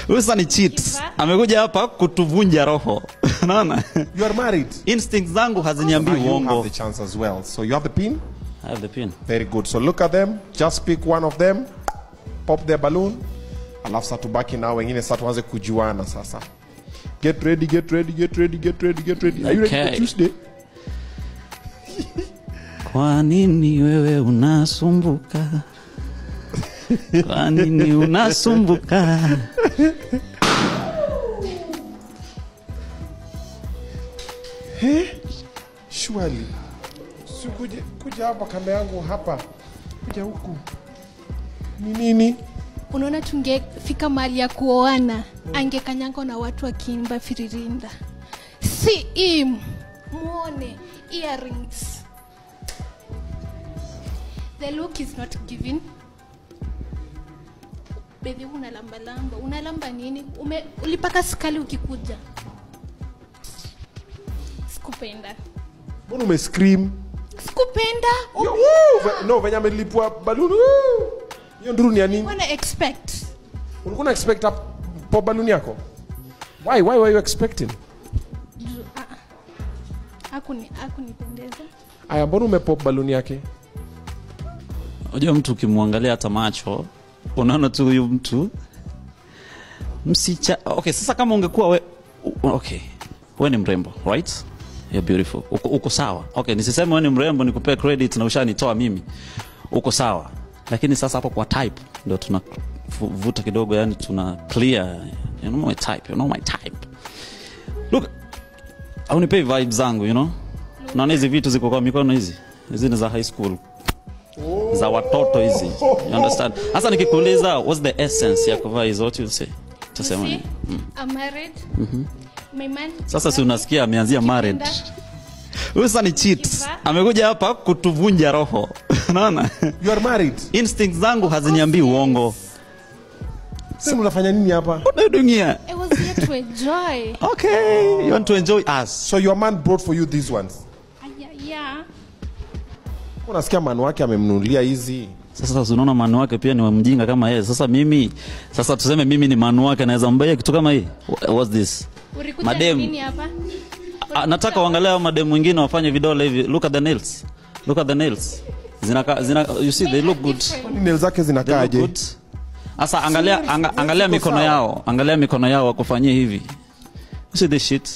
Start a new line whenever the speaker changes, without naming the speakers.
Usa ni cheat. Amekuja hapa kutuvunja roho. Unaona?
You are married.
Instincts zangu haziniambii uongo.
You have the chance as well. So you have the pin?
I have the pin.
Very good. So look at them. Just pick one of them. Pop their balloon. Alafu sasa tubaki nao wengine sasa tuanze kujuana sasa. Get ready, get ready, get ready, get ready, get ready. Are you ready for Tuesday?
Kwa nini wewe unasumbuka? Kwa nini unasumbuka?
Surely. Kuja hapa kando yangu hapa. Kuja huku. Ni nini?
Unaona tungefika mahali ya kuoana, angekanyangwa na watu wakiimba firirinda. See him. Muone earrings. The look is not given. Baby unalamba. Unalamba nini? Ulipaka skali ukikuja. Sikupenda.
Mbona umescream?
Sikupenda.
No, venye amelipua balloon. Hiyo nduru ni ya nini?
Wana expect.
Ulikuwa na expect pop balloon yako? Why were you expecting?
Hakunipendeza.
Aya, mbona umepop balloon yake?
Unajua mtu ukimwangalia hata macho, unaona tu huyu mtu msicha. Okay, sasa kama ungekuwa okay. Wewe ni mrembo, right? You're beautiful. Uko sawa. Okay, nisiseme wewe ni mrembo nikupe credit na ushanitoa mimi. Uko sawa. Lakini sasa hapo kwa type ndio tunavuta kidogo, yani tuna clear. You know my type, you know my type. Look, haunipei vibes zangu, you know? Naona hizi vitu ziko kwa mikono hizi. Hizi ni za high school. Za watoto hizi. You understand? Sasa nikikuuliza what's the essence ya kuvaa hizo, what you say? Tuseme nini?
I'm married. My man.
Sasa si unasikia ameanzia married. Usa ni cheat. Amekuja hapa kutuvunja roho. Unaona?
You are married.
Instincts zangu haziniambii uongo.
Sasa unafanya nini hapa?
What are you doing here?
I was here to enjoy.
Okay, you want to enjoy us.
So your man brought for you these ones?
Yeah.
Unasikia man wake amemnunulia hizi.
Sasa unaona manu wake pia ni mjinga kama yeye. Sasa tuseme mimi ni manu wake, naweza mbaya kitu kama hii. What's this?
Madem. Nini hapa?
Nataka uangalie madem wengine wafanye vidole hivi. Look at the nails. Look at the nails. You see they look good.
Nails zake zinakaaje?
Sasa angalia mikono yao. Angalia mikono yao wakufanyie hivi. You see this shit?